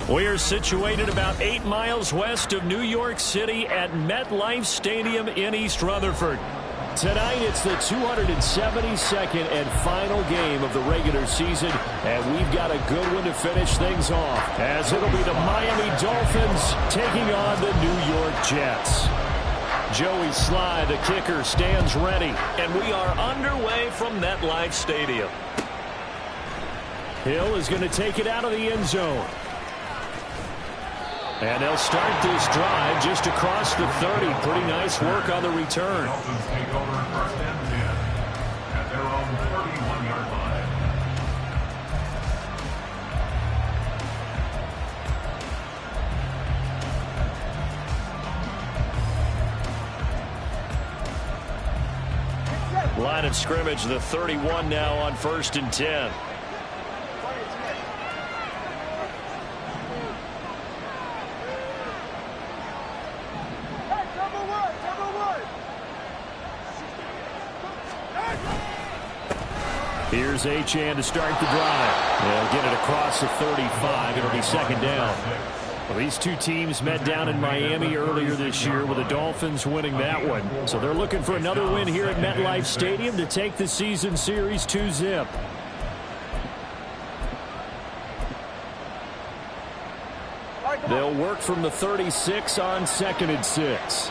We are situated about 8 miles west of New York City at MetLife Stadium in East Rutherford. Tonight, it's the 272nd and final game of the regular season, and we've got a good one to finish things off, as it'll be the Miami Dolphins taking on the New York Jets. Joey Sly, the kicker, stands ready, and we are underway from MetLife Stadium. Hill is going to take it out of the end zone. And they'll start this drive just across the 30. Pretty nice work on the return. Dolphins take over first and 10 at their own 31-yard line. Line of scrimmage, the 31 now on first and 10. Here's Achane to start the drive. They'll get it across the 35. It'll be second down. Well, these two teams met down in Miami earlier this year with the Dolphins winning that one. So they're looking for another win here at MetLife Stadium to take the season series 2-zip. They'll work from the 36 on second and 6.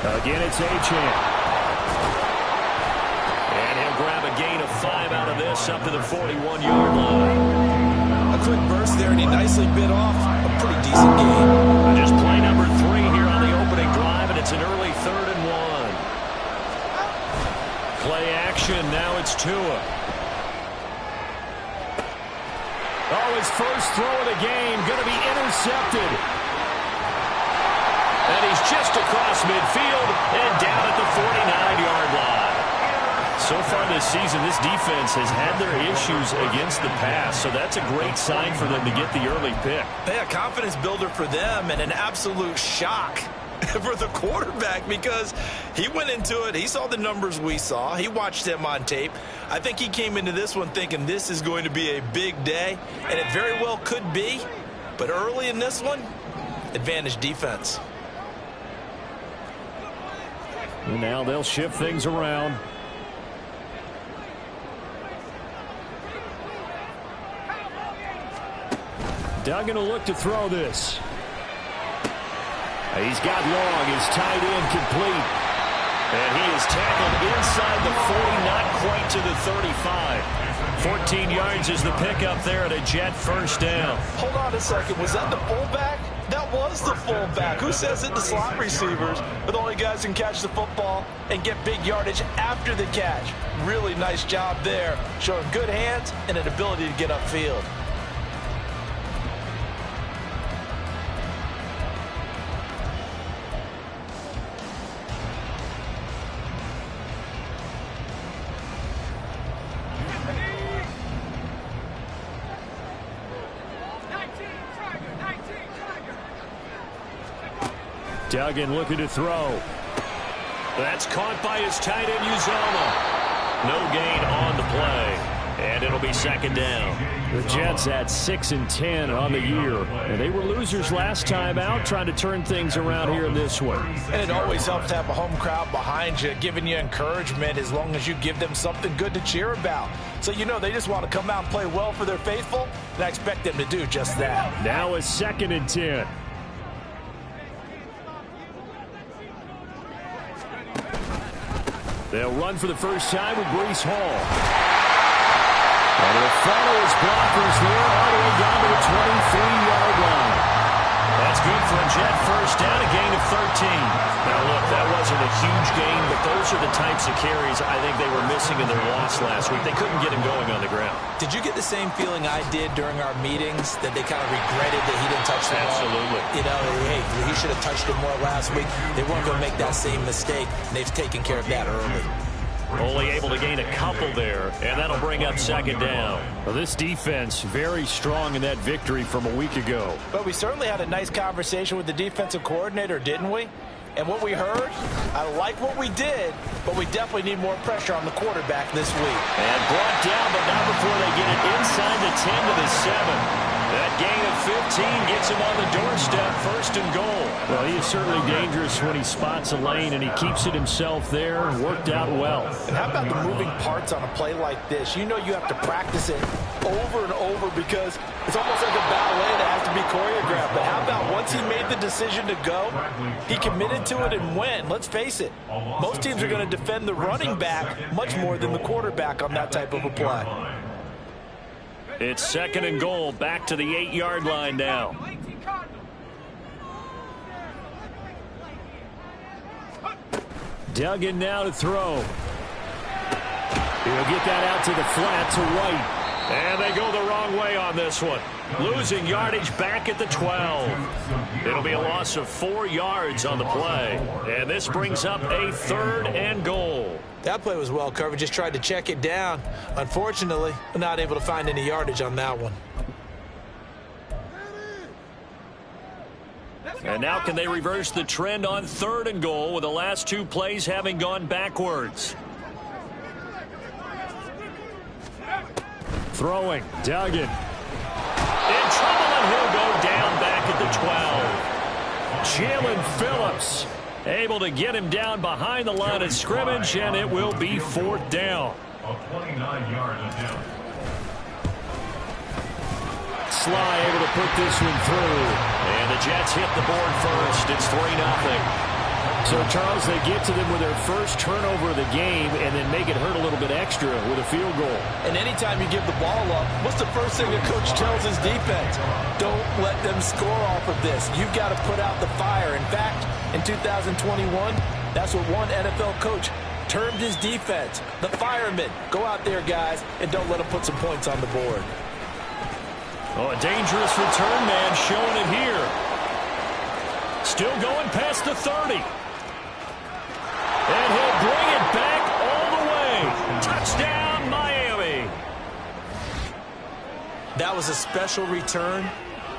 Again, it's Achane. And he'll grab a gain of 5 out of this up to the 41-yard line. A quick burst there, and he nicely bit off a pretty decent gain. Just play number 3 here on the opening drive, and it's an early 3rd and 1. Play action. Now it's Tua. Oh, his first throw of the game going to be intercepted. And he's just across midfield and down at the 49-yard line. So far this season, this defense has had their issues against the pass, so that's a great sign for them to get the early pick. Yeah, confidence builder for them and an absolute shock for the quarterback because he went into it. He saw the numbers we saw. He watched them on tape. I think he came into this one thinking this is going to be a big day, and it very well could be. But early in this one, advantage defense. And now they'll shift things around. Duggan will look to throw this. He's got long. His tight end complete. And he is tackled inside the 40, not quite to the 35. 14 yards is the pickup there at a Jet first down. Hold on a second. Was that the fullback? That was the fullback. Who says that the slot receivers are the only guys who can catch the football and get big yardage after the catch? Really nice job there, showing good hands and an ability to get upfield. Duggan looking to throw. That's caught by his tight end, Uzomah. No gain on the play. And it'll be second down. The Jets at 6-10 on the year. And they were losers last time out, trying to turn things around here in this one. And it always helps to have a home crowd behind you, giving you encouragement as long as you give them something good to cheer about. So you know they just want to come out and play well for their faithful, and I expect them to do just that. Now it's 2nd and 10. They'll run for the first time with Breece Hall. And he'll follow his blockers there all the way down to the 23-yard line. That's good for a Jet first down, a gain of 13. Now, look, that wasn't a huge gain, but those are the types of carries I think they were missing in their loss last week. They couldn't get him going on the ground. Did you get the same feeling I did during our meetings, that they kind of regretted that he didn't touch the ball? Absolutely. You know, hey, he should have touched it more last week. They weren't going to make that same mistake, and they've taken care of that early. Only able to gain a couple there, and that'll bring up second down. Well, this defense very strong in that victory from a week ago. But we certainly had a nice conversation with the defensive coordinator, didn't we? And what we heard, I like what we did, but we definitely need more pressure on the quarterback this week. And brought down, but not before they get it inside the 10 to the 7. That gain of 15 gets him on the doorstep, 1st and goal. Well, he is certainly dangerous when he spots a lane, and he keeps it himself there. Worked out well. And how about the moving parts on a play like this? You know you have to practice it over and over because it's almost like a ballet that has to be choreographed. But how about once he made the decision to go, he committed to it and went. Let's face it, most teams are going to defend the running back much more than the quarterback on that type of a play. It's 2nd and goal, back to the 8-yard line now. Duggan now to throw. He'll get that out to the flat to White. And they go the wrong way on this one. Losing yardage back at the 12. It'll be a loss of 4 yards on the play. And this brings up a 3rd and goal. That play was well covered. Just tried to check it down. Unfortunately, not able to find any yardage on that one. And now can they reverse the trend on 3rd and goal with the last 2 plays having gone backwards? Throwing. Duggan. In trouble, and he'll go down back at the 12. Jalen Phillips able to get him down behind the line of scrimmage, and it will be 4th down. A 29-yard attempt. Sly able to put this one through. And the Jets hit the board first. It's 3-0. So, Charles, they get to them with their first turnover of the game and then make it hurt a little bit extra with a field goal. And anytime you give the ball up, what's the first thing a coach tells his defense? Don't let them score off of this. You've got to put out the fire. In fact, in 2021, that's what one NFL coach termed his defense, the firemen. Go out there, guys, and don't let them put some points on the board. Oh, a dangerous return man showing it here. Still going past the 30. And he'll bring it back all the way. Touchdown, Miami. That was a special return,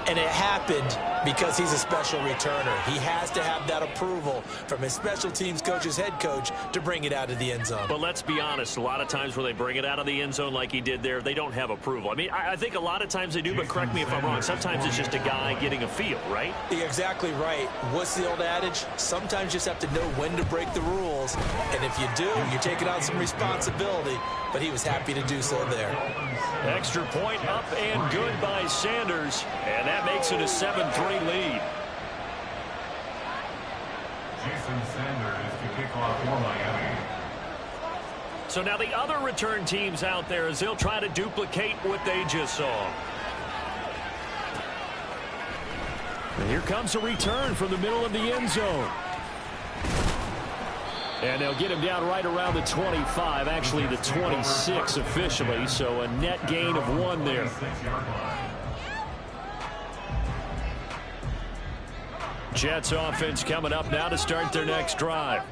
and it happened because he's a special returner. He has to have that approval from his special teams coach's head coach to bring it out of the end zone. But let's be honest, a lot of times when they bring it out of the end zone like he did there, they don't have approval. I mean, I think a lot of times they do, but correct me if I'm wrong. Sometimes it's just a guy getting a feel, right? You're exactly right. What's the old adage? Sometimes you just have to know when to break the rules. And if you do, you're taking on some responsibility. But he was happy to do so there. Extra point up and good by Sanders. And that makes it a 7-3 lead. Jason Sanders to kick off for Miami. So now the other return teams out there as they'll try to duplicate what they just saw. And here comes a return from the middle of the end zone. And they'll get him down right around the 25, actually the 26 officially, so a net gain of 1 there. Jets offense coming up now to start their next drive.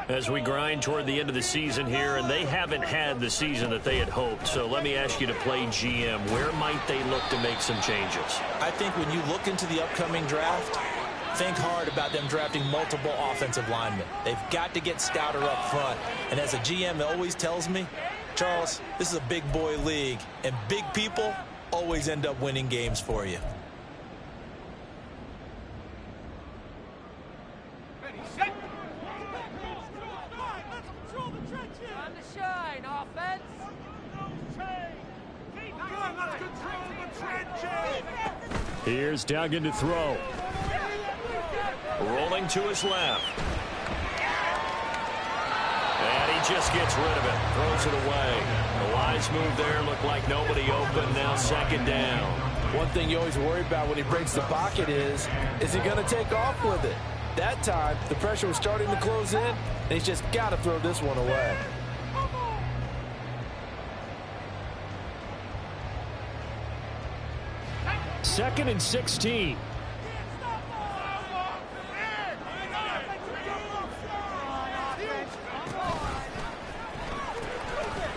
As we grind toward the end of the season here, and they haven't had the season that they had hoped. So let me ask you to play GM. Where might they look to make some changes? I think when you look into the upcoming draft, think hard about them drafting multiple offensive linemen. They've got to get stouter up front. And as a GM always tells me, Charles, this is a big boy league, and big people always end up winning games for you. Here's Duggan to throw. Rolling to his left. And he just gets rid of it. Throws it away. A wise move there. Looked like nobody open. Now 2nd down. One thing you always worry about when he breaks the pocket is he going to take off with it? That time, the pressure was starting to close in, and he's just got to throw this one away. Second and 16.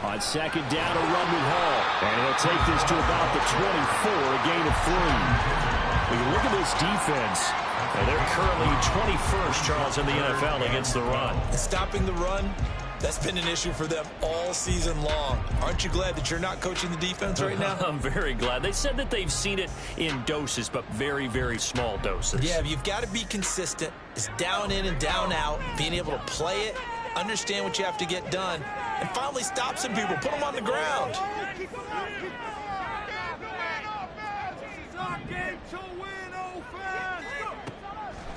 On 2nd down, a run with Hall. And he'll take this to about the 24, a gain of 3. When you look at this defense, and they're currently 21st, Charles, in the NFL against the run. Stopping the run That's been an issue for them all season long. Aren't you glad that you're not coaching the defense right now? I'm very glad. They said that they've seen it in doses, but very, very small doses. Yeah, you've got to be consistent. It's down in and down out, being able to play it, understand what you have to get done, and finally stop some people, put them on the ground.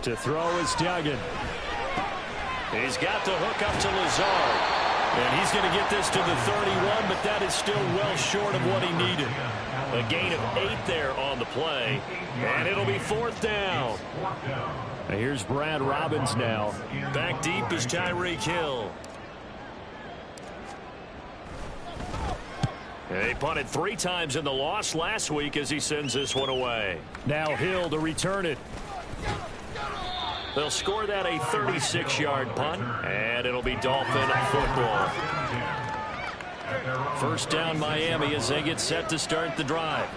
To throw is Duggan. He's got the hook up to Lazard. And he's going to get this to the 31, but that is still well short of what he needed. A gain of 8 there on the play. And it'll be 4th down. Here's Brad Robbins now. Back deep is Tyreek Hill. They punted 3 times in the loss last week as he sends this one away. Now Hill to return it. They'll score that a 36-yard punt, and it'll be Dolphin football. First down Miami as they get set to start the drive.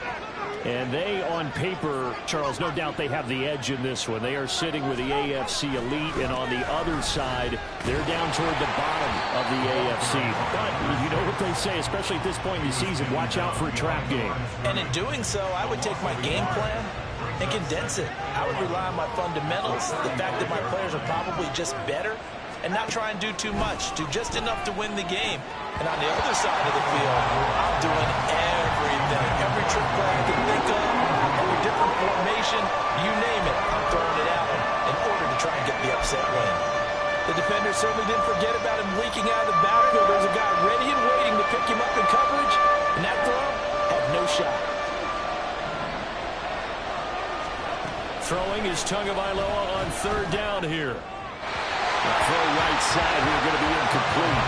And they, on paper, Charles, no doubt they have the edge in this one. They are sitting with the AFC elite, and on the other side, they're down toward the bottom of the AFC. But you know what they say, especially at this point in the season, watch out for a trap game. And in doing so, I would take my game plan and condense it. I would rely on my fundamentals, the fact that my players are probably just better, and not try and do too much, do just enough to win the game. And on the other side of the field, I'm doing everything, every trick play I can think of, every different formation, you name it, I'm throwing it at them in order to try and get the upset win. The defender certainly didn't forget about him leaking out of the backfield. There's a guy ready and waiting to pick him up in coverage, and that throw had no shot. Throwing is Tagovailoa on 3rd down here. The throw right side here going to be incomplete.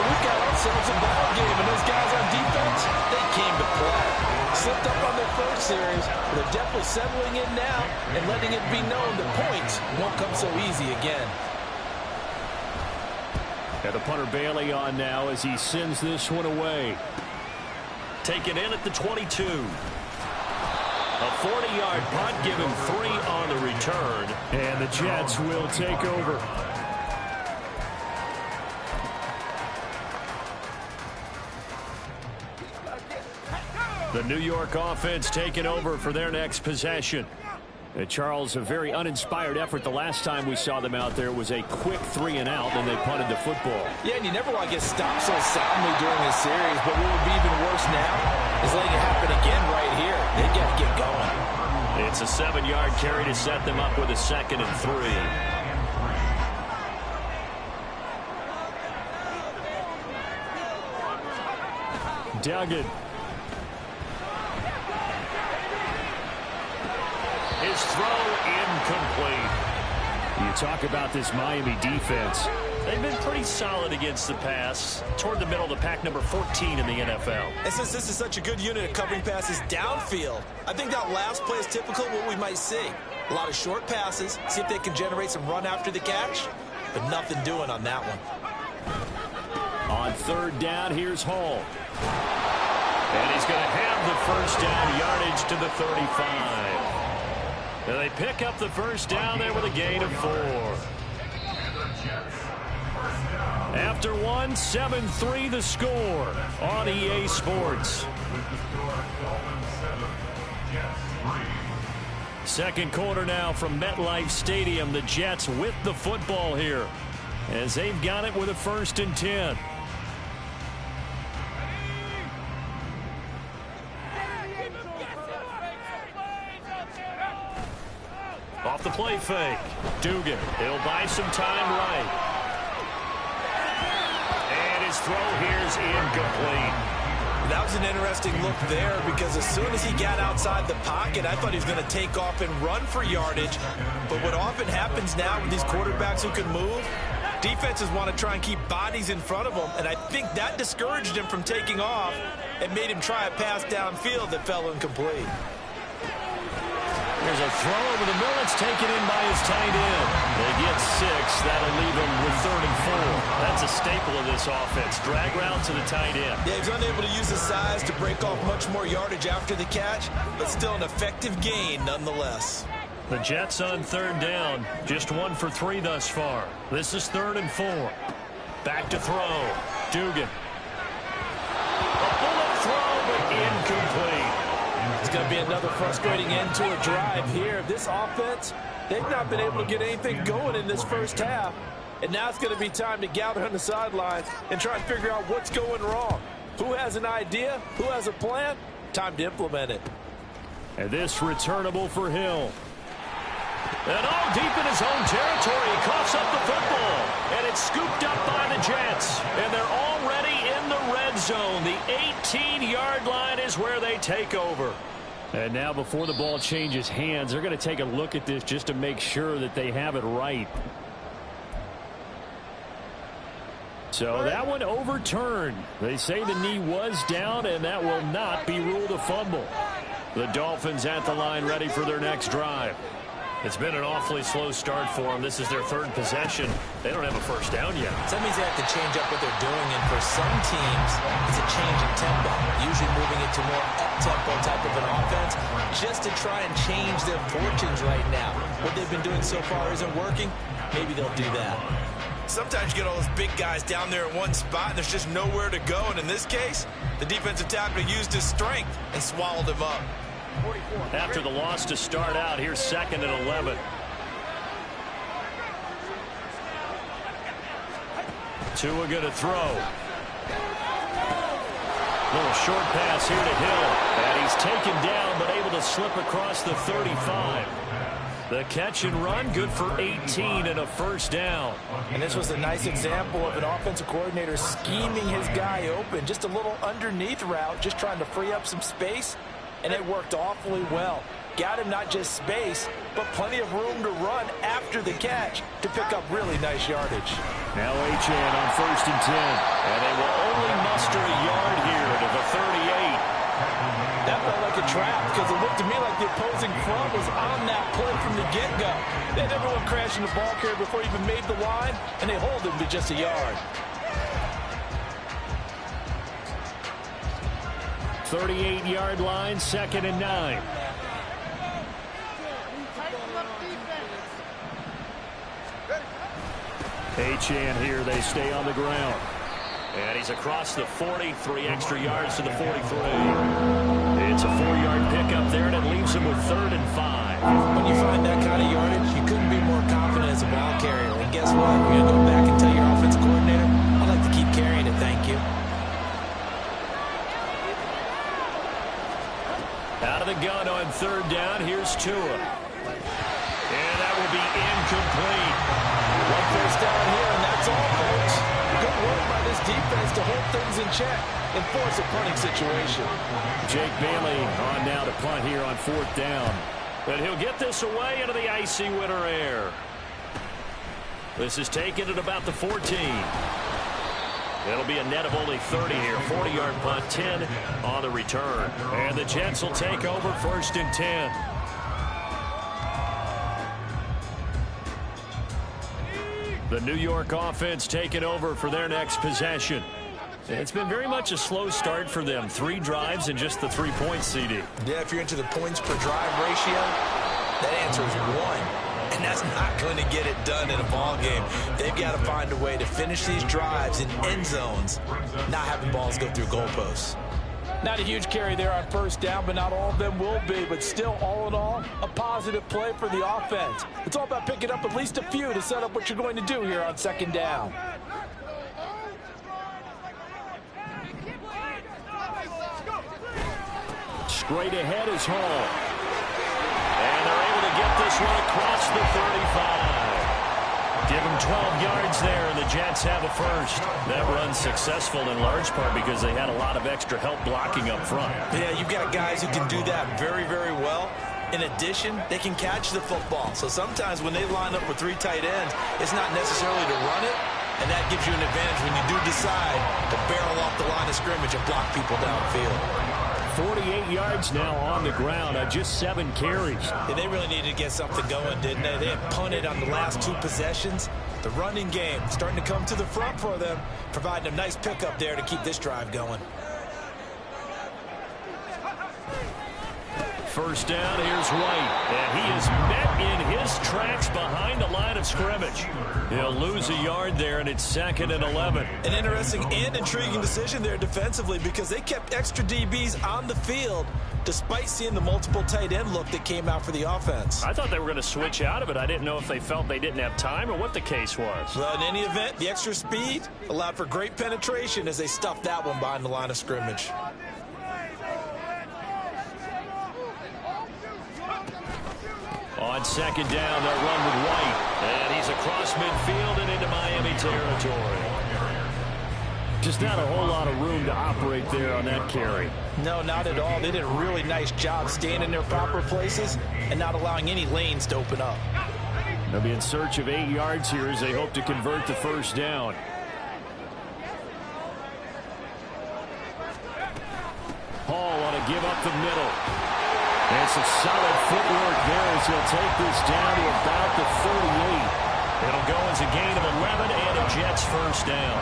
We've got ourselves a ball game, and those guys on defense, they came to play. Slipped up on their first series, but they're definitely settling in now and letting it be known that points won't come so easy again. And the punter Bailey on now as he sends this one away. Taken in at the 22. A 40-yard punt, give him 3 on the return. And the Jets will take over. The New York offense taking over for their next possession. Charles, a very uninspired effort. The last time we saw them out there was a quick 3-and-out, and they punted the football. Yeah, and you never want to get stopped so soundly during this series, but what would be even worse now is letting it happen again right here. They got to get going. It's a 7-yard carry to set them up with a 2nd and 3. Duggan. His throw incomplete. You talk about this Miami defense. They've been pretty solid against the pass. Toward the middle of the pack, number 14 in the NFL. And since this is such a good unit of covering passes downfield, I think that last play is typical of what we might see. A lot of short passes, see if they can generate some run after the catch, but nothing doing on that one. On 3rd down, here's Hall. And he's going to have the first down, yardage to the 35. And they pick up the first down there with a gain of 4. After 1, 7-3 the score on EA Sports. Second quarter now from MetLife Stadium. The Jets with the football here as they've got it with a 1st and 10. Off the play fake. Dugan. He'll buy some time right. And his throw here's incomplete. That was an interesting look there because as soon as he got outside the pocket, I thought he was going to take off and run for yardage. But what often happens now with these quarterbacks who can move, defenses want to try and keep bodies in front of them, and I think that discouraged him from taking off and made him try a pass downfield that fell incomplete. There's a throw over the middle. It's taken in by his tight end. They get 6. That'll leave him with 3rd and 4. That's a staple of this offense. Drag route to the tight end. Yeah, he's unable to use his size to break off much more yardage after the catch, but still an effective gain nonetheless. The Jets on 3rd down. Just 1 for 3 thus far. This is 3rd and 4. Back to throw. Dugan. A bullet throw, but incomplete. It's going to be another frustrating end to a drive here. This offense, they've not been able to get anything going in this first half. And now it's going to be time to gather on the sidelines and try and figure out what's going wrong. Who has an idea? Who has a plan? Time to implement it. And this returnable for Hill. And all deep in his own territory, he coughs up the football. And it's scooped up by the Jets. And they're already in the red zone. The 18-yard line is where they take over. And now before the ball changes hands, they're going to take a look at this just to make sure that they have it right. So that one overturned. They say the knee was down, and that will not be ruled a fumble. The Dolphins at the line ready for their next drive. It's been an awfully slow start for them. This is their third possession. They don't have a first down yet. So that means they have to change up what they're doing, and for some teams, it's a change in tempo, usually moving it to more up-tempo type of an offense, just to try and change their fortunes right now. What they've been doing so far isn't working. Maybe they'll do that. Sometimes you get all those big guys down there in one spot, and there's just nowhere to go. And in this case, the defensive tackle used his strength and swallowed him up. After the loss to start out, here's 2nd and 11. Tua going to throw. Little short pass here to Hill. And he's taken down, but able to slip across the 35. The catch and run, good for 18 and a first down. And this was a nice example of an offensive coordinator scheming his guy open. Just a little underneath route, just trying to free up some space. And it worked awfully well. Got him not just space, but plenty of room to run after the catch to pick up really nice yardage. Now Achane on 1st and 10. And they will only muster a yard here to the 38. That felt like a trap because it looked to me like the opposing front was on that play from the get-go. They had everyone crashing the ball carrier before he even made the line, and they hold him to just a yard. 38-yard line, 2nd and 9. Achane here, they stay on the ground. And he's across the 40, 3 extra yards to the 43. It's a 4-yard pickup there, and it leaves him with 3rd and 5. When you find that kind of yardage, you couldn't be more confident as a ball carrier. And guess what? You're going to go back and tell your offensive coordinator, I'd like to keep carrying it, thank you. Out of the gun on 3rd down, here's Tua. And that will be incomplete. One first down here, and that's all, folks. Good work by this defense to hold things in check and force a punting situation. Jake Bailey on now to punt here on 4th down. But he'll get this away into the icy winter air. This is taken at about the 14. It'll be a net of only 30 here. 40-yard punt, 10 on the return. And the Jets will take over 1st and 10. The New York offense taking over for their next possession. It's been very much a slow start for them. 3 drives and just the 3 points, CD. Yeah, if you're into the points per drive ratio, that answer is 1. And that's not going to get it done in a ball game. They've got to find a way to finish these drives in end zones, not having balls go through goalposts. Not a huge carry there on 1st down, but not all of them will be. But still, all in all, a positive play for the offense. It's all about picking up at least a few to set up what you're going to do here on 2nd down. Straight ahead is Hall. And they're able to get this one across the 35. Give them 12 yards there, and the Jets have a first. That run's successful in large part because they had a lot of extra help blocking up front. Yeah, you've got guys who can do that very, very well. In addition, they can catch the football. So sometimes when they line up with 3 tight ends, it's not necessarily to run it, and that gives you an advantage when you do decide to barrel off the line of scrimmage and block people downfield. 48 yards now on the ground on just 7 carries. Yeah, they really needed to get something going, didn't they? They had punted on the last 2 possessions. The running game starting to come to the front for them, providing a nice pickup there to keep this drive going. First down, here's White. And he is met in his tracks behind the line of scrimmage. He'll lose a yard there, and it's 2nd and 11. An interesting and intriguing decision there defensively because they kept extra DBs on the field despite seeing the multiple tight end look that came out for the offense. I thought they were going to switch out of it. I didn't know if they felt they didn't have time or what the case was. Well, in any event, the extra speed allowed for great penetration as they stuffed that one behind the line of scrimmage. On 2nd down, they'll run with White. And he's across midfield and into Miami territory. Just not a whole lot of room to operate there on that carry. No, not at all. They did a really nice job staying in their proper places and not allowing any lanes to open up. They'll be in search of 8 yards here as they hope to convert the first down. Hall on a give up the middle. And some solid footwork there as he'll take this down to about the 38. It'll go as a gain of 11 and a Jets first down.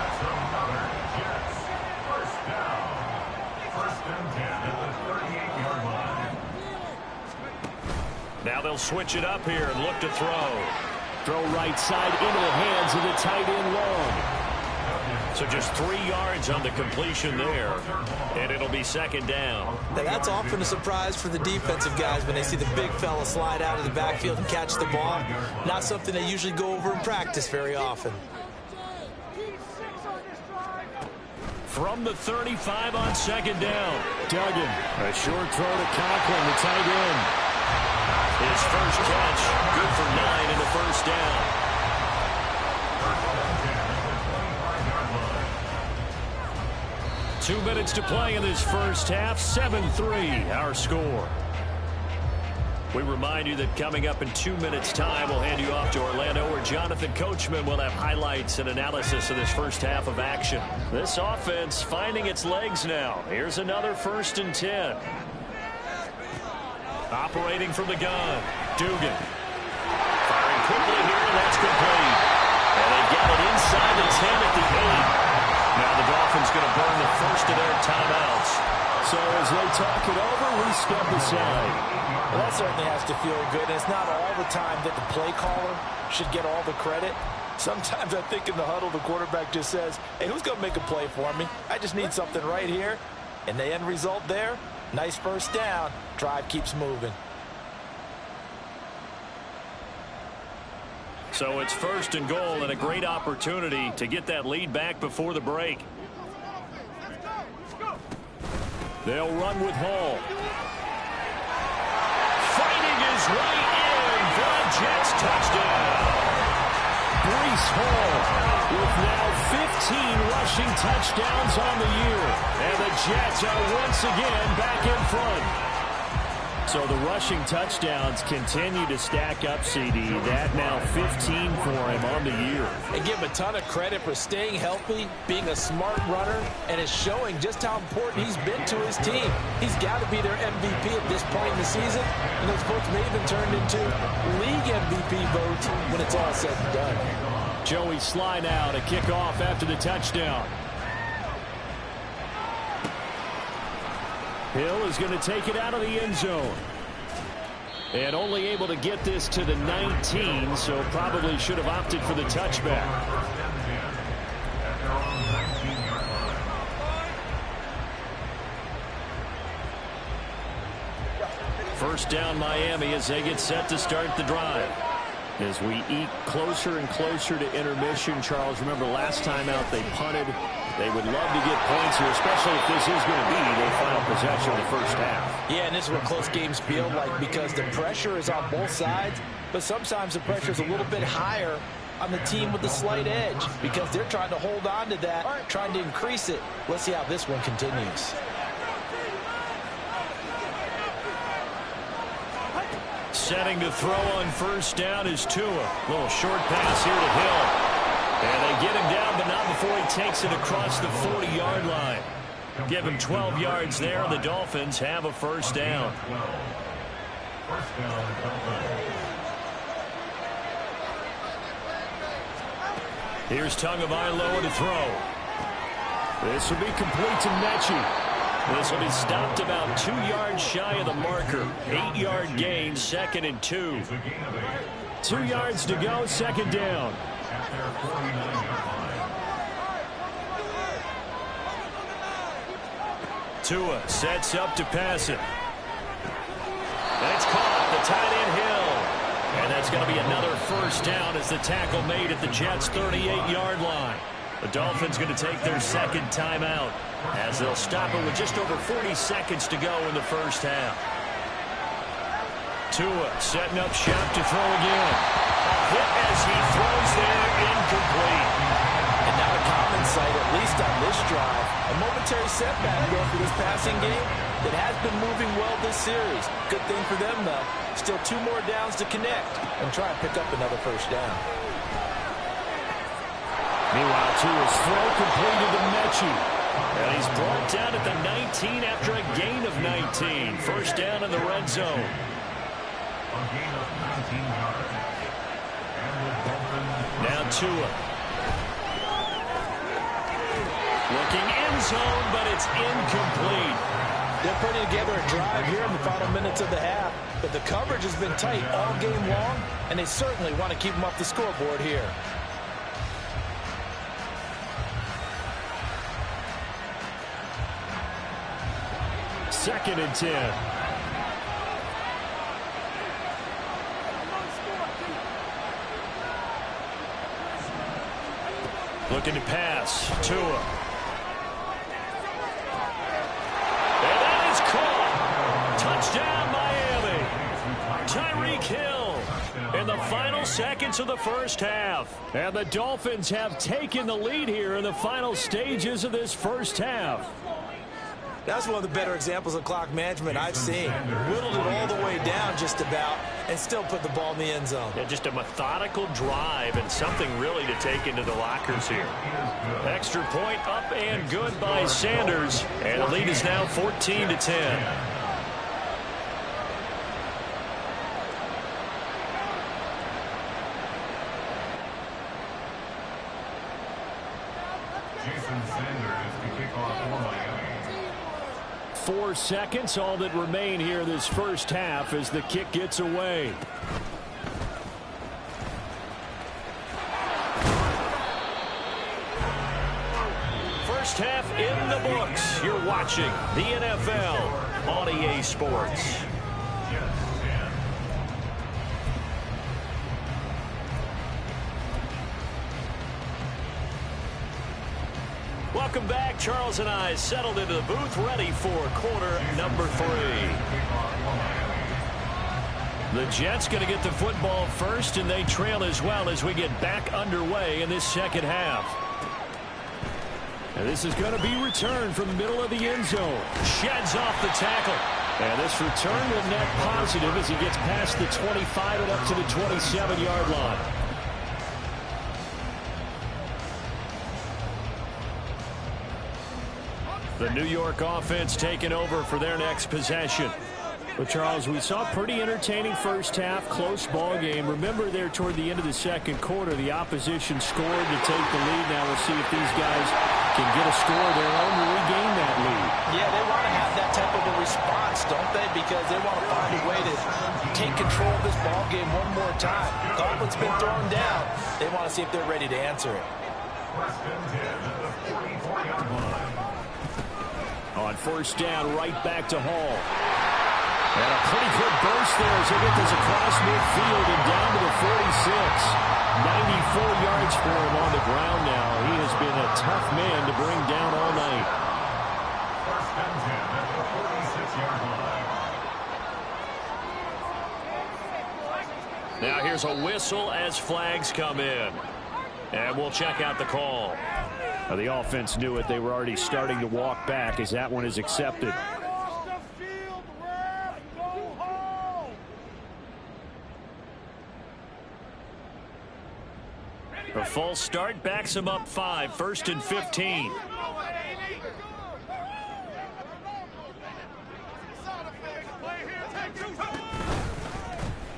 Now they'll switch it up here and look to throw. Throw right side into the hands of the tight end long. So just 3 yards on the completion there. And it'll be 2nd down. Now that's often a surprise for the defensive guys when they see the big fella slide out of the backfield and catch the ball. Not something they usually go over in practice very often. From the 35 on 2nd down. Duggan, a short throw to Conklin, the tight end. His first catch, good for 9 in the first down. Two minutes to play in this first half. 7-3, our score. We remind you that coming up in 2 minutes' time, we'll hand you off to Orlando, where Jonathan Coachman will have highlights and analysis of this first half of action. This offense finding its legs now. Here's another 1st and 10. Operating from the gun, Dugan. Firing quickly here, and that's complete. And they get it inside the 10 at the 8. Now the Dolphins going to burn the first of their timeouts. So as they talk it over, we step aside. Well, that certainly has to feel good. It's not all the time that the play caller should get all the credit. Sometimes I think in the huddle, the quarterback just says, hey, who's going to make a play for me? I just need something right here. And the end result there, nice first down. Drive keeps moving. So it's 1st and goal and a great opportunity to get that lead back before the break. They'll run with Hall. Fighting his way in for a Jets touchdown. Breece Hall with now 15 rushing touchdowns on the year. And the Jets are once again back in front. So the rushing touchdowns continue to stack up, CD. That now 15 for him on the year. And give him a ton of credit for staying healthy, being a smart runner, and is showing just how important he's been to his team. He's got to be their MVP at this point in the season, and those votes may even turn into league MVP votes when it's all said and done. Joey Sly now to kick off after the touchdown. Hill is going to take it out of the end zone. And only able to get this to the 19, so probably should have opted for the touchback. First down Miami as they get set to start the drive. As we eke closer and closer to intermission, Charles, remember last time out they punted. They would love to get points here, especially if this is going to be their final possession of the first half. Yeah, and this is what close games feel like because the pressure is on both sides, but sometimes the pressure is a little bit higher on the team with the slight edge because they're trying to hold on to that, trying to increase it. Let's see how this one continues. Setting to throw on first down is Tua. Little short pass here to Hill. And they get him down, but not before he takes it across the 40-yard line. Give him 12 yards there, and the Dolphins have a first down. Here's Tagovailoa to throw. This will be complete to Mechie. This will be stopped about 2 yards shy of the marker. 8-yard gain, 2nd and 2. 2 yards to go, 2nd down. Tua sets up to pass it. And it's caught, the tight end Hill. And that's going to be another 1st down as the tackle made at the Jets' 38-yard line. The Dolphins going to take their 2nd timeout as they'll stop it with just over 40 seconds to go in the 1st half. Tua setting up shop to throw again. A hit as he throws there, incomplete. And now a common sight, at least on this drive. A momentary setback going for this passing game that has been moving well this series. Good thing for them, though. Still 2 more downs to connect and try and pick up another 1st down. Meanwhile, Tua's throw completed to Mechie. And he's brought down at the 19 after a gain of 19. 1st down in the red zone. A gain of 19 yards. And the Dolphins. Now Tua. Looking end zone, but it's incomplete. They're putting together a drive here in the final minutes of the half. But the coverage has been tight all game long, and they certainly want to keep them off the scoreboard here. Second and 10. Looking to pass. Tua. And that is caught. Touchdown, Miami. Tyreek Hill in the final seconds of the 1st half. And the Dolphins have taken the lead here in the final stages of this 1st half. That's one of the better examples of clock management I've seen. Whittled it all the way down just about and still put the ball in the end zone. Yeah, just a methodical drive and something really to take into the lockers here. Extra point up and good by Sanders. And the lead is now 14-10. Jason Sanders to kick off for Miami. 4 seconds, all that remain here this 1st half as the kick gets away. First half in the books. You're watching the NFL on EA Sports. Welcome back. Charles and I settled into the booth, ready for quarter number 3. The Jets going to get the football first, and they trail as well as we get back underway in this 2nd half. And this is going to be returned from the middle of the end zone. Sheds off the tackle. And this return will net positive as he gets past the 25 and up to the 27-yard line. The New York offense taking over for their next possession. But, Charles, we saw a pretty entertaining 1st half, close ball game. Remember there toward the end of the 2nd quarter, the opposition scored to take the lead. Now we'll see if these guys can get a score of their own to regain that lead. Yeah, they want to have that type of a response, don't they? Because they want to find a way to take control of this ball game one more time. Gauntlet's been thrown down. They want to see if they're ready to answer it. First and 10 at the 44-yard line. On 1st down, right back to Hall. And a pretty good burst there as they get this across midfield and down to the 46. 94 yards for him on the ground now. He has been a tough man to bring down all night. First and 10 at the 46-yard line. Now here's a whistle as flags come in. And we'll check out the call. The offense knew it. They were already starting to walk back as that one is accepted. A false start backs him up 5. 1st and 15.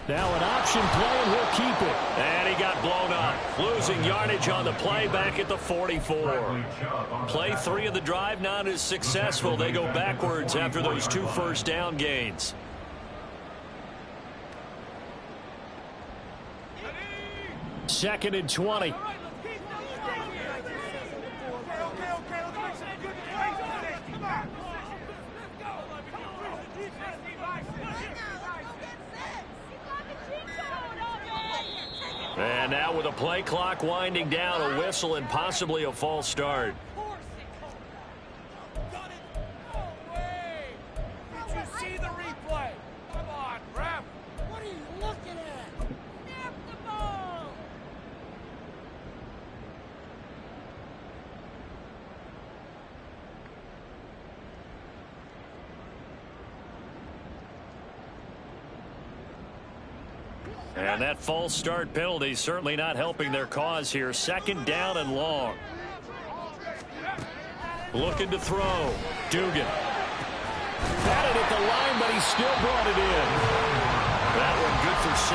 Now an option play, and he'll keep it. And he got blown up. Losing yardage on the play back at the 44. Play 3 of the drive not as successful. They go backwards after those 2 first down gains. Second and 20. And now with a play clock winding down, a whistle and possibly a false start. Did you see the replay? Come on, ref. What are you looking at? Snap the ball. And that false start penalty certainly not helping their cause here. Second down and long. Looking to throw. Dugan. Batted at the line, but he still brought it in. That one good for 17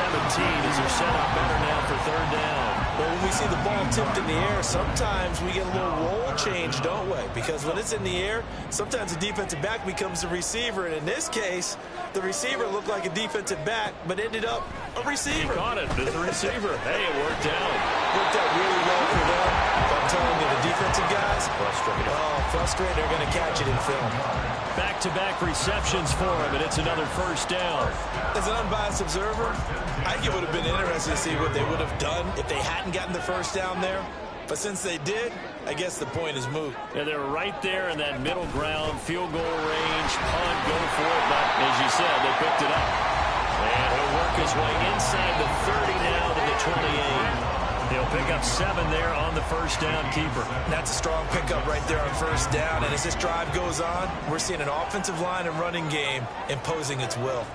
as they're set up better now for third down. Well, when we see the ball tipped in the air, sometimes we get a little roll change, don't we? Because when it's in the air, sometimes the defensive back becomes the receiver. And in this case, the receiver looked like a defensive back, but ended up a receiver. He caught it as a receiver. Hey, it worked out. Worked out really well for them. I'm telling you, the defensive guys, frustrated. Oh, frustrated. They're going to catch it in film. Back-to-back receptions for him, and it's another first down. As an unbiased observer, I think it would have been interesting to see what they would have done if they hadn't gotten the first down there. But since they did, I guess the point is moot. Yeah, they were right there in that middle ground, field goal range, punt, go for it. But as you said, they picked it up. And he'll work his way inside the 30 now to the 28. He'll pick up 7 there on the first down keeper. That's a strong pickup right there on first down. And as this drive goes on, we're seeing an offensive line and running game imposing its will.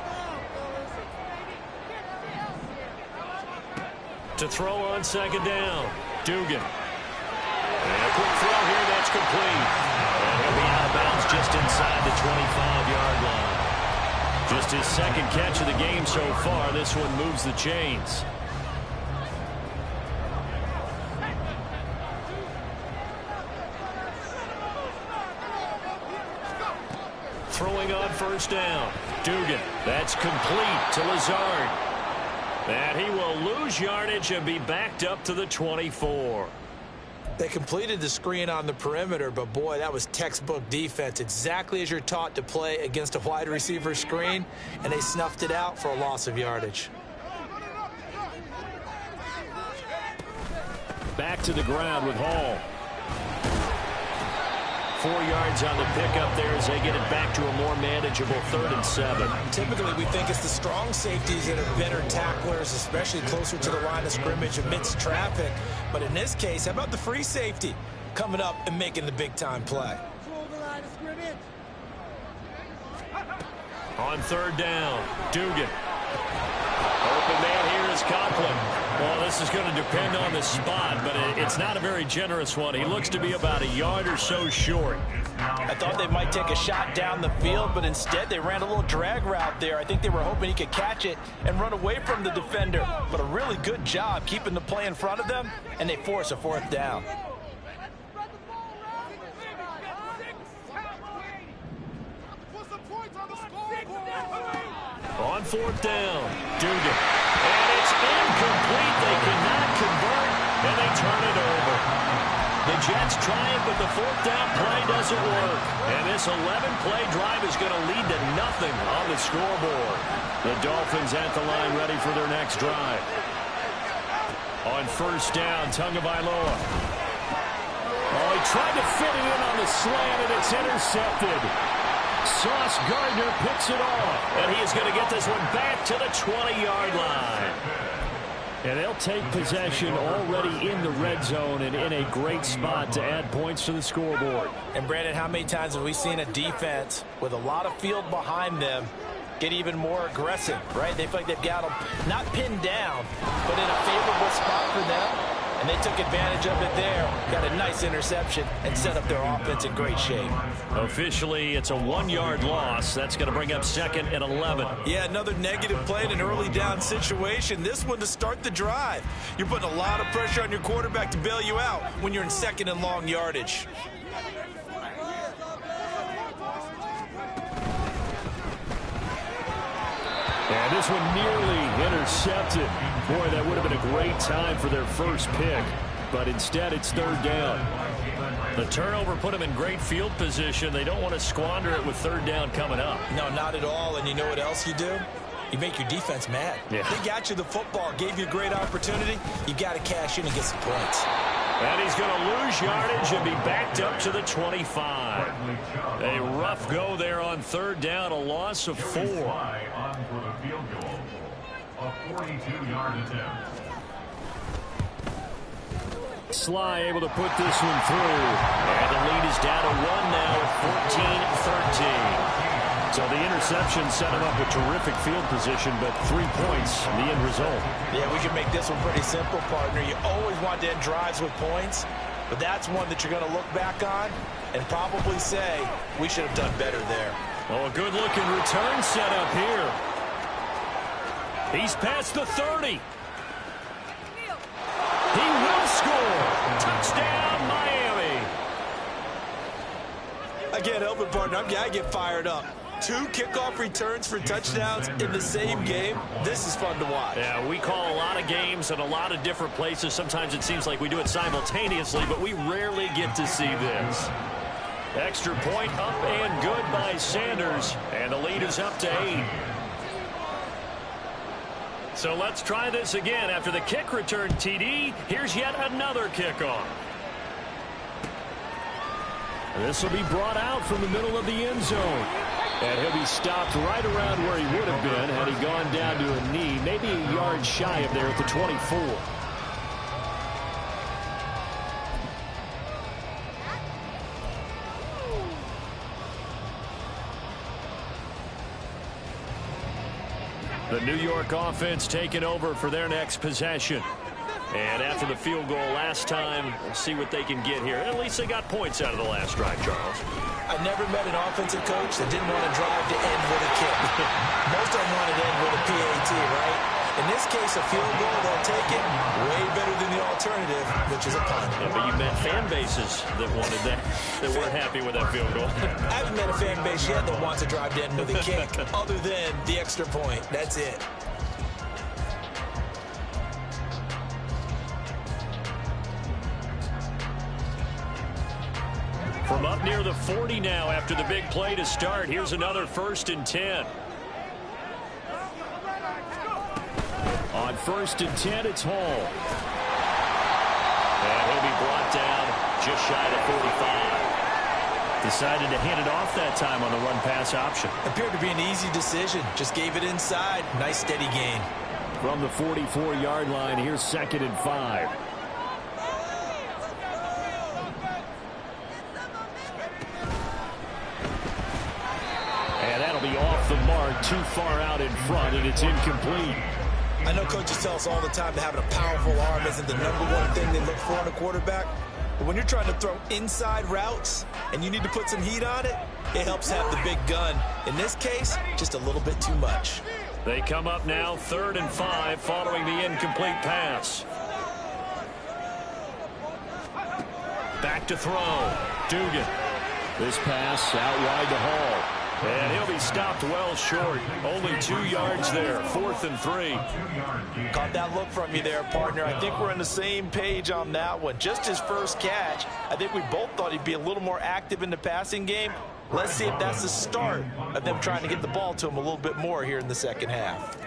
To throw on second down, Dugan. And a quick throw here, that's complete. And he'll be out of bounds just inside the 25-yard line. Just his second catch of the game so far. This one moves the chains. Throwing on first down, Dugan. That's complete to Lazard. And he will lose yardage and be backed up to the 24. They completed the screen on the perimeter, but boy, that was textbook defense. Exactly as you're taught to play against a wide receiver screen, and they snuffed it out for a loss of yardage. Back to the ground with Hall. 4 yards on the pickup there as they get it back to a more manageable 3rd and 7. Typically, we think it's the strong safeties that are better tacklers, especially closer to the line of scrimmage amidst traffic. But in this case, how about the free safety coming up and making the big-time play? On 3rd down, Dugan. Open man here is Conklin. Well, this is going to depend on the spot, but it's not a very generous one. He looks to be about a yard or so short. I thought they might take a shot down the field, but instead they ran a little drag route there. I think they were hoping he could catch it and run away from the defender. But a really good job keeping the play in front of them, and they force a 4th down. On 4th down, Dugan. And it's incomplete. They cannot convert, and they turn it over. The Jets try it, but the 4th down play doesn't work. And this 11-play drive is going to lead to nothing on the scoreboard. The Dolphins at the line ready for their next drive. On 1st down, Tagovailoa. Oh, he tried to fit it in on the slant, and it's intercepted. Sauce Gardner picks it off, and he is going to get this one back to the 20-yard line. And they'll take possession already in the red zone and in a great spot to add points to the scoreboard. And, Brandon, how many times have we seen a defense with a lot of field behind them get even more aggressive, right? They feel like they've got them not pinned down, but in a favorable spot for them. And they took advantage of it there. Got a nice interception and set up their offense in great shape. Officially, it's a 1-yard loss. That's going to bring up 2nd and 11. Yeah, another negative play in an early down situation. This one to start the drive. You're putting a lot of pressure on your quarterback to bail you out when you're in 2nd and long yardage. And this one nearly intercepted. Boy, that would have been a great time for their first pick. But instead, it's 3rd down. The turnover put them in great field position. They don't want to squander it with 3rd down coming up. No, not at all. And you know what else you do? You make your defense mad. Yeah. They got you the football, gave you a great opportunity. You got to cash in and get some points. And he's going to lose yardage and be backed up to the 25. A rough go there on 3rd down, a loss of 4. On for the field goal. A 42-yard attempt. Sly able to put this one through. And the lead is down to 1 now at 14-13. So the interception set him up with terrific field position, but 3 points in the end result. Yeah, we can make this one pretty simple, partner. You always want to end drives with points, but that's one that you're going to look back on and probably say, we should have done better there. Oh, a good-looking return set up here. He's past the 30. He will score. Touchdown, Miami. I can't help it, partner. I get fired up. 2 kickoff returns for touchdowns in the same game. This is fun to watch. Yeah, we call a lot of games in a lot of different places. Sometimes it seems like we do it simultaneously, but we rarely get to see this. Extra point up and good by Sanders, and the lead is up to 8. So let's try this again. After the kick return TD, here's yet another kickoff. This will be brought out from the middle of the end zone. And he'll be stopped right around where he would have been had he gone down to a knee, maybe a yard shy of there at the 24. The New York offense taking over for their next possession. And after the field goal last time, we'll see what they can get here. At least they got points out of the last drive, Charles. I never met an offensive coach that didn't want to drive to end with a kick. Most of them wanted to end with a PAT, right? In this case, a field goal, they'll take it way better than the alternative, which is a punt. Yeah, but you met fan bases that wanted that, that weren't happy with that field goal. I haven't met a fan base yet that wants to drive to end with a kick, other than the extra point. That's it. From up near the 40 now after the big play to start. Here's another 1st and 10. On 1st and 10, it's Hall. And he'll be brought down just shy of 45. Decided to hand it off that time on the run-pass option. Appeared to be an easy decision. Just gave it inside. Nice steady gain. From the 44-yard line, here's 2nd and 5. And that'll be off the mark, too far out in front, and it's incomplete. I know coaches tell us all the time that having a powerful arm isn't the #1 thing they look for in a quarterback. But when you're trying to throw inside routes and you need to put some heat on it, it helps have the big gun. In this case, just a little bit too much. They come up now 3rd and 5 following the incomplete pass. Back to throw. Dugan. This pass out wide to Hall. And he'll be stopped well short. Only 2 yards there. 4th and 3. Caught that look from you there, partner. I think we're on the same page on that one. Just his first catch. I think we both thought he'd be a little more active in the passing game. Let's see if that's the start of them trying to get the ball to him a little bit more here in the second half.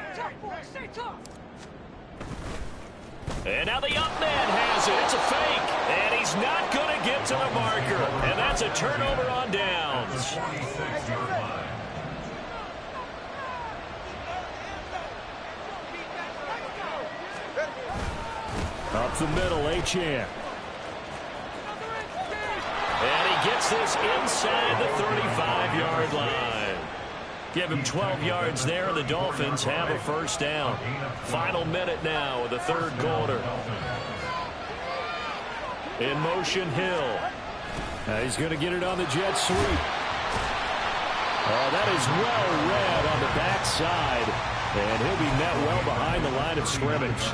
And now the up man has it. It's a fake. And he's not going to get to the marker. And that's a turnover on downs. Up the middle, Achane. And he gets this inside the 35-yard line. Give him 12 yards there, and the Dolphins have a 1st down. Final minute now of the 3rd quarter. In motion, Hill. He's going to get it on the jet sweep. Oh, that is well read on the backside. And he'll be met well behind the line of scrimmage.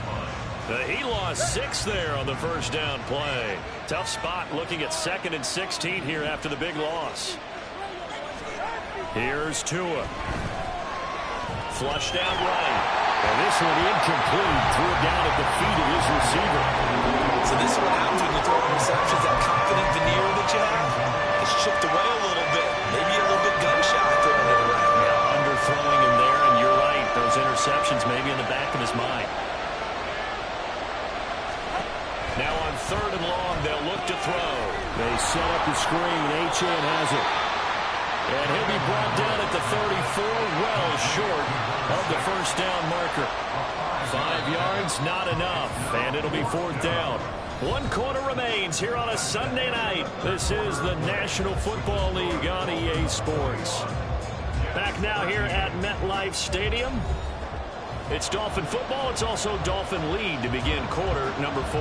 He lost 6 there on the first down play. Tough spot looking at 2nd and 16 here after the big loss. Here's Tua. Flushed out right. And this one incomplete. Threw it down at the feet of his receiver. So this is what happens when you throw interceptions. That confident veneer that you have is chipped away a little bit. Maybe a little bit gun-shy throwing it around. Yeah, underthrowing him there, and you're right. Those interceptions may be in the back of his mind. Now on 3rd and long, they'll look to throw. They set up the screen. Achane has it. And he'll be brought down at the 34, well short of the first down marker. 5 yards, not enough, and it'll be 4th down. 1 quarter remains here on a Sunday night. This is the National Football League on EA Sports. Back now here at MetLife Stadium. It's Dolphin football. It's also Dolphin lead to begin quarter number 4.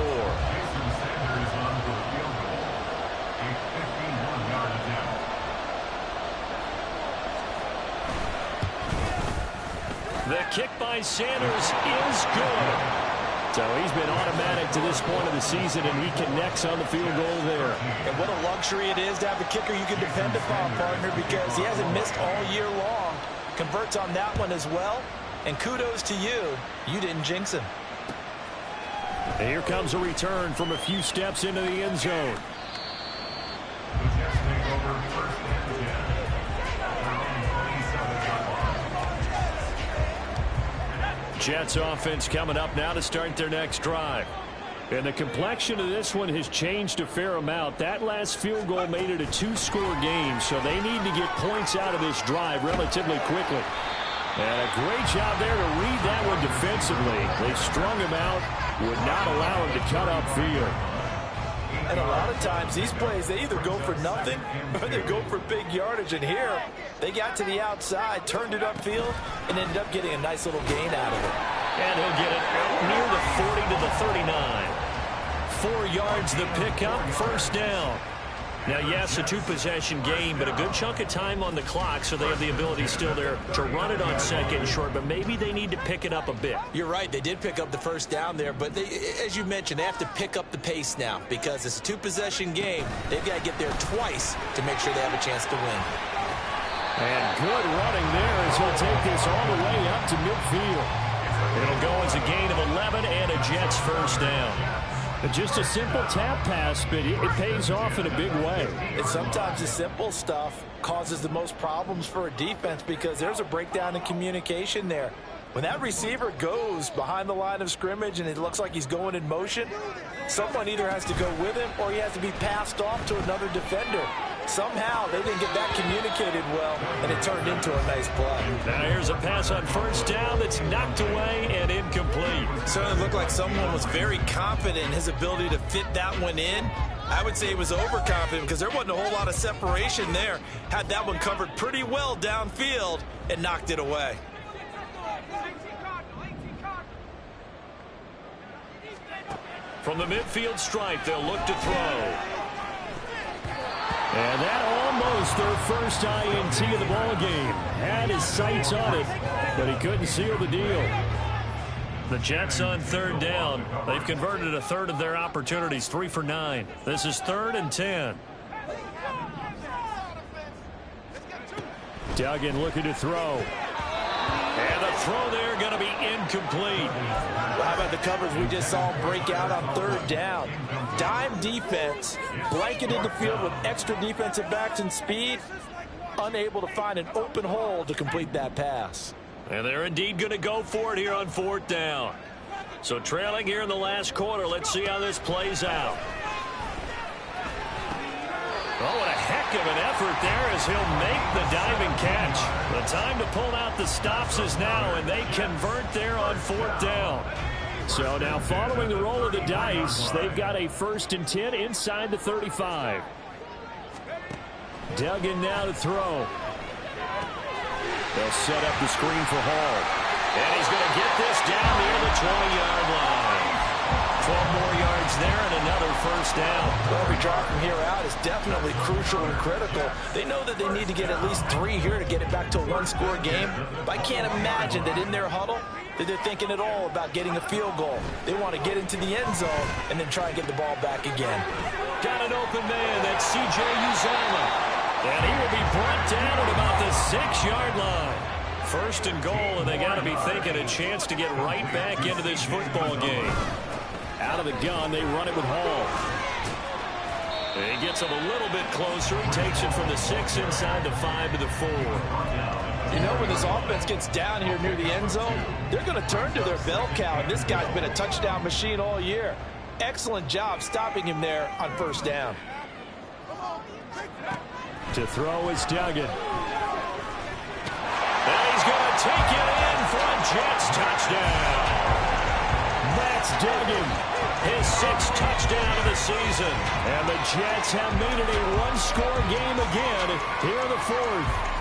The kick by Sanders is good. So he's been automatic to this point of the season, and he connects on the field goal there. And what a luxury it is to have a kicker you can depend upon, partner, because he hasn't missed all year long. Converts on that one as well. And kudos to you. You didn't jinx him. And here comes a return from a few steps into the end zone. The Jets take over 1st and 10. Jets offense coming up now to start their next drive. And the complexion of this one has changed a fair amount. That last field goal made it a 2-score game, so they need to get points out of this drive relatively quickly. And a great job there to read that one defensively. They strung him out, would not allow him to cut upfield. And a lot of times these plays, they either go for nothing or they go for big yardage. And here, they got to the outside, turned it upfield, and ended up getting a nice little gain out of it. And he'll get it near the 40 to the 39. 4 yards the pickup, first down. Now, yes, a 2-possession game, but a good chunk of time on the clock, so they have the ability still there to run it on 2nd and short, but maybe they need to pick it up a bit. You're right. They did pick up the first down there, but they, as you mentioned, they have to pick up the pace now because it's a 2-possession game. They've got to get there twice to make sure they have a chance to win. And good running there as he'll take this all the way up to midfield. It'll go as a gain of 11 and a Jets first down. Just a simple tap pass, but it pays off in a big way. And sometimes the simple stuff causes the most problems for a defense because there's a breakdown in communication there. When that receiver goes behind the line of scrimmage and it looks like he's going in motion, someone either has to go with him or he has to be passed off to another defender. Somehow they didn't get that communicated well, and it turned into a nice play. Now here's a pass on first down that's knocked away and incomplete. Certainly looked like someone was very confident in his ability to fit that one in. I would say he was overconfident because there wasn't a whole lot of separation there. Had that one covered pretty well downfield and knocked it away. From the midfield stripe, they'll look to throw. And that almost their first INT of the ball game. Had his sights on it, but he couldn't seal the deal. The Jets on 3rd down. They've converted a third of their opportunities, 3 for 9. This is 3rd and 10. Duggan looking to throw. And the throw there going to be incomplete. Well, how about the coverage we just saw break out on 3rd down? Dime defense, blanketed the field with extra defensive backs and speed, unable to find an open hole to complete that pass. And they're indeed going to go for it here on 4th down. So trailing here in the last quarter, let's see how this plays out. Oh, what a heck of an effort there as he'll make the diving catch. The time to pull out the stops is now, and they convert there on 4th down. So now following the roll of the dice, they've got a 1st and 10 inside the 35. Duggan now to throw. They'll set up the screen for Hall. And he's going to get this down near the 20-yard line. 12 more yards there and another first down. Well, every drive from here out is definitely crucial and critical. They know that they need to get at least 3 here to get it back to a one-score game. But I can't imagine that in their huddle that they're thinking at all about getting a field goal. They want to get into the end zone and then try and get the ball back again. Got an open man. That's C.J. Uzomah. And he will be brought down at about the 6-yard line. First and goal, and they got to be thinking a chance to get right back into this football game. Out of the gun, they run it with Hall. He gets him a little bit closer. He takes it from the 6 inside the 5 to the 4. You know, when this offense gets down here near the end zone, they're going to turn to their bell cow, and this guy's been a touchdown machine all year. Excellent job stopping him there on first down. To throw is Duggan. And he's going to take it in for a Jets touchdown. That's Duggan, his 6th touchdown of the season. And the Jets have made it a one-score game again here in the 4th.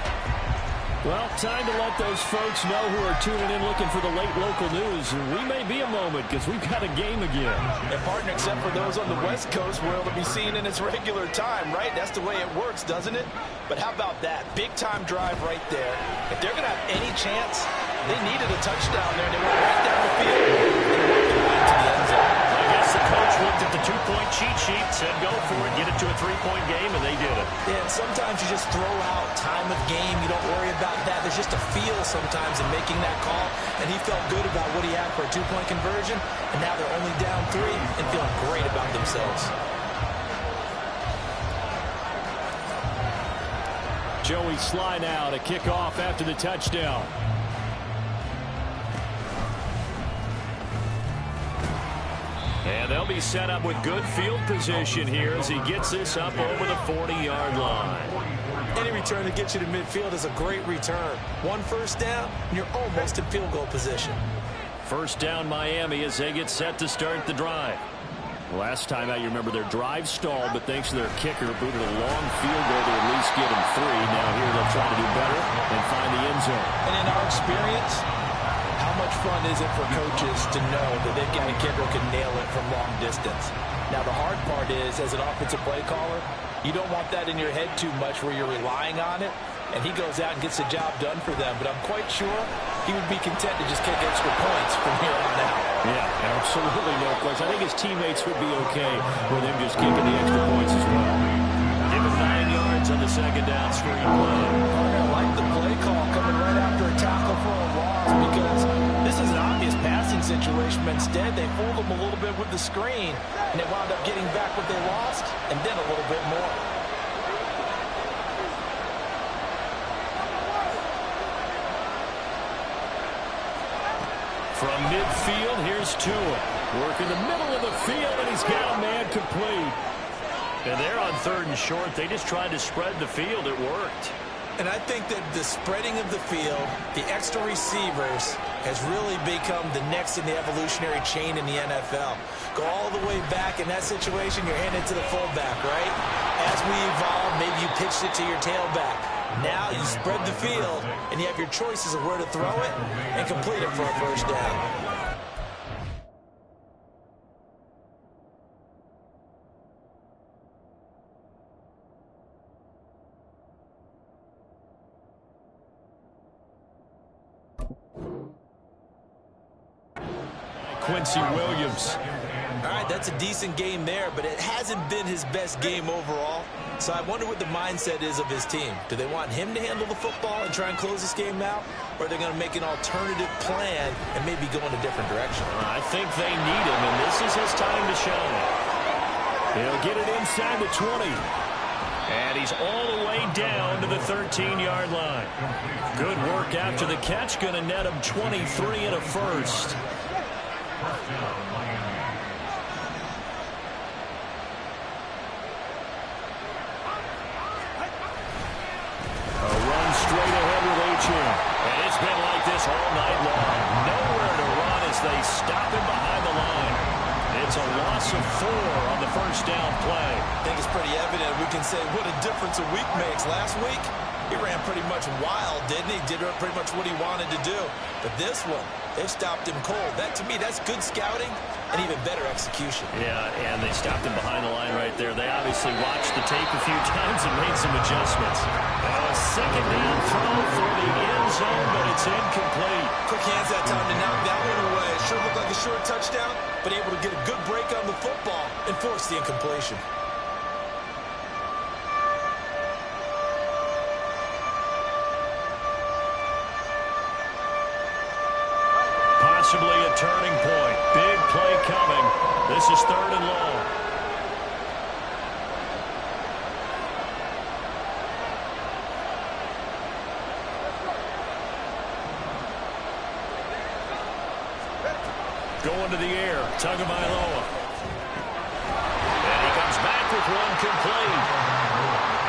Well, time to let those folks know who are tuning in looking for the late local news. We may be a moment because we've got a game again. And partner, except for those on the West Coast, where it'll be seen in its regular time, right? That's the way it works, doesn't it? But how about that? Big-time drive right there. If they're going to have any chance, they needed a touchdown there. They went right down the field and worked their way to the end zone. I guess the coach looked at the 2-point cheat sheet, said go for it, get it to a 3-point game, and they did it. Yeah, and sometimes you just throw out time of game. You don't worry about that. There's just a feel sometimes in making that call, and he felt good about what he had for a 2-point conversion, and now they're only down 3 and feeling great about themselves. Joey Sly now to kick off after the touchdown. And they'll be set up with good field position here as he gets this up over the 40-yard line. Any return that gets you to midfield is a great return. 1 first down, and you're almost in field goal position. First down Miami as they get set to start the drive. Last time out, you remember their drive stalled, but thanks to their kicker, booted a long field goal to at least get them 3. Now here they'll try to do better and find the end zone. And in our experience, how much fun is it for coaches to know that they've got a kicker who can nail it from long distance? Now, the hard part is, as an offensive play caller, you don't want that in your head too much where you're relying on it, and he goes out and gets the job done for them. But I'm quite sure he would be content to just kick extra points from here on out. Yeah, absolutely no question. I think his teammates would be okay with him just kicking the extra points as well. Give him 9 yards on the second down screen play. I like the play call coming right after a tackle for a loss because this is an obvious passing situation, but instead they fooled him a little bit with the screen, and they wound up getting back what they lost and then a little bit more. From midfield, here's Tua. Work in the middle of the field, and he's got a man complete. And they're on 3rd and short. They just tried to spread the field. It worked. And I think that the spreading of the field, the extra receivers, has really become the next in the evolutionary chain in the NFL. Go all the way back in that situation, you're handed to the fullback, right? As we evolve, maybe you pitched it to your tailback. Now you spread the field, and you have your choices of where to throw it and complete it for a first down. Quincy Williams. All right, that's a decent game there, but it hasn't been his best game overall. So I wonder what the mindset is of his team. Do they want him to handle the football and try and close this game out? Or are they going to make an alternative plan and maybe go in a different direction? I think they need him, and this is his time to shine. He'll get it inside the 20. And he's all the way down to the 13-yard line. Good work after the catch. Going to net him 23 and a first. Straight ahead with Achane. And it's been like this all night long. Nowhere to run as they stop him behind the line. It's a loss of 4 on the first down play. I think it's pretty evident. We can say what a difference a week makes. Last week, he ran pretty much wild, didn't he? Did pretty much what he wanted to do. But this one, They've stopped him cold. That, to me, that's good scouting and even better execution. Yeah, and they stopped him behind the line right there. They obviously watched the tape a few times and made some adjustments. A second down throw for the end zone, but it's incomplete. Quick hands that time to knock that one away. Sure looked like a short touchdown, but able to get a good break on the football and force the incompletion. Possibly a turning point. Big play coming. This is 3rd and long. Going to the air. Tagovailoa. And he comes back with one complete.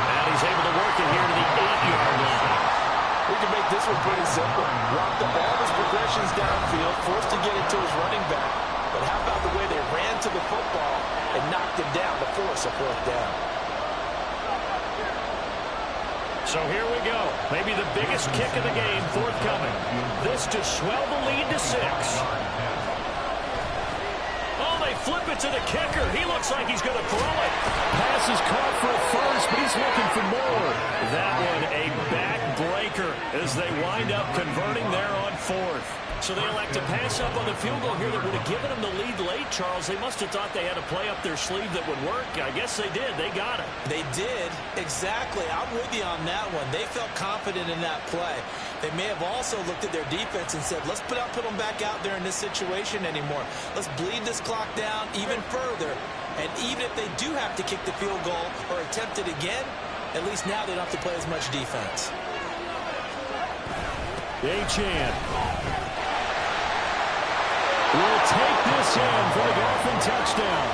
And he's able to work it here to the 8-yard line. We can make this one pretty simple. Walk the ball his progressions downfield, forced to get it to his running back. But how about the way they ran to the football and knocked him down to force a 4th down? So here we go. Maybe the biggest kick of the game forthcoming. This to swell the lead to 6. Oh, they flip it to the kicker. He looks like he's going to throw it. Pass is caught for a first, but he's looking for more. That one a backbreaker as they wind up converting there on 4th. So they elect to pass up on the field goal here that would have given them the lead late, Charles. They must have thought they had a play up their sleeve that would work. I guess they did. They got it. They did. Exactly. I'm with you on that one. They felt confident in that play. They may have also looked at their defense and said, let's put them back out there in this situation anymore. Let's bleed this clock down even further. And even if they do have to kick the field goal or attempt it again, at least now they don't have to play as much defense. Achane will take this in for the Dolphin touchdown.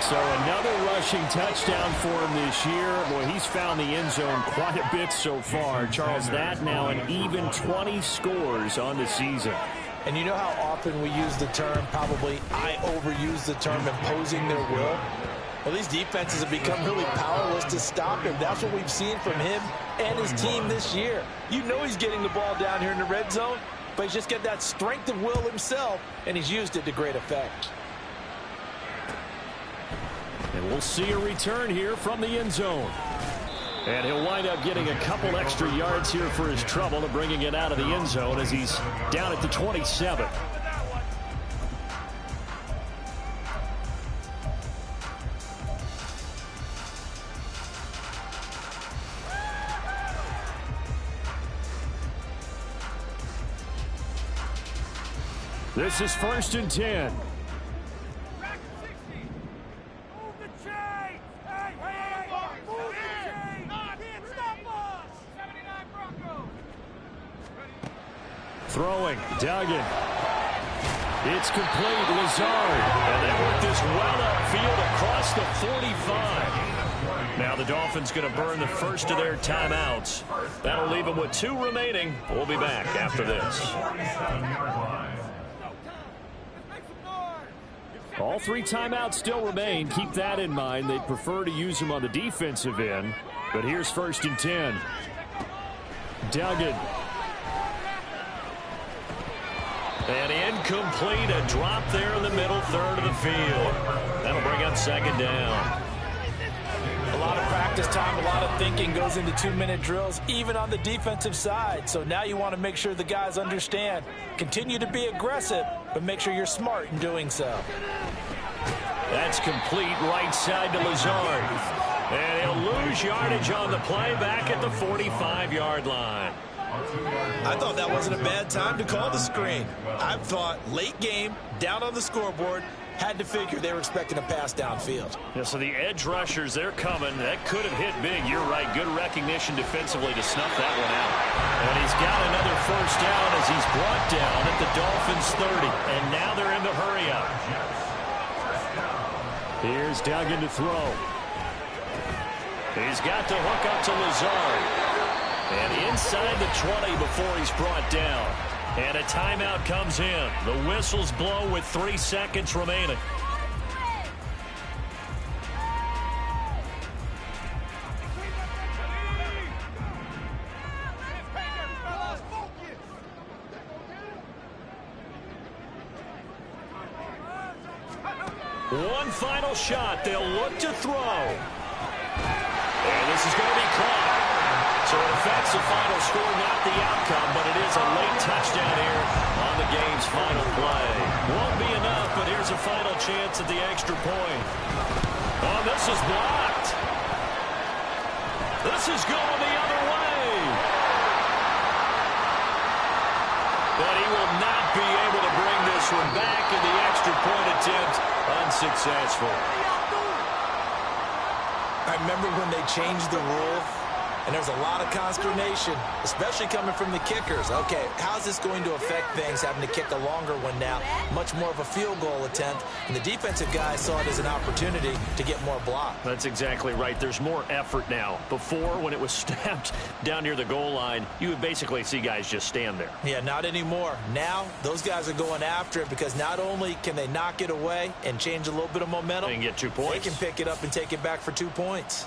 So another rushing touchdown for him this year. Boy, he's found the end zone quite a bit so far. Charles, that now an even 20 scores on the season. And you know how often we use the term, probably I overuse the term, imposing their will? Well, these defenses have become really powerless to stop him. That's what we've seen from him and his team this year. You know he's getting the ball down here in the red zone, but he's just got that strength of will himself, and he's used it to great effect. And we'll see a return here from the end zone. And he'll wind up getting a couple extra yards here for his trouble and bringing it out of the end zone as he's down at the 27. This is 1st and 10. Throwing, Duggan. It's complete, Lazard. And they work this well upfield across the 45. Now the Dolphins going to burn the first of their timeouts. That'll leave them with 2 remaining. We'll be back after this. All 3 timeouts still remain. Keep that in mind. They'd prefer to use them on the defensive end. But here's 1st and 10. Duggan. And incomplete, a drop there in the middle third of the field. That'll bring up 2nd down. A lot of practice time, a lot of thinking goes into 2-minute drills, even on the defensive side. So now you want to make sure the guys understand. Continue to be aggressive, but make sure you're smart in doing so. That's complete right side to Lazard. And he'll lose yardage on the play back at the 45-yard line. I thought that wasn't a bad time to call the screen. I thought late game, down on the scoreboard, had to figure they were expecting a pass downfield. Yeah, so the edge rushers, they're coming. That could have hit big. You're right. Good recognition defensively to snuff that one out. And he's got another 1st down as he's brought down at the Dolphins 30. And now they're in the hurry up. Here's Duggan to throw. He's got to hook up to Lazard. And inside the 20 before he's brought down. And a timeout comes in. The whistles blow with 3 seconds remaining. One final shot. They'll look to throw. And this is going to be caught. So it affects the final score, not the outcome, but it is a late touchdown here on the game's final play. Won't be enough, but here's a final chance at the extra point. Oh, this is blocked. This is going the other way. But he will not be able to bring this one back, and the extra point attempt unsuccessful. I remember when they changed the rule, and there was a lot of consternation, especially coming from the kickers. Okay, how's this going to affect things, having to kick a longer one now? Much more of a field goal attempt, and the defensive guys saw it as an opportunity to get more block. That's exactly right. There's more effort now. Before, when it was snapped down near the goal line, you would basically see guys just stand there. Yeah, not anymore. Now, those guys are going after it because not only can they knock it away and change a little bit of momentum, They can get 2 points. they can pick it up and take it back for 2 points.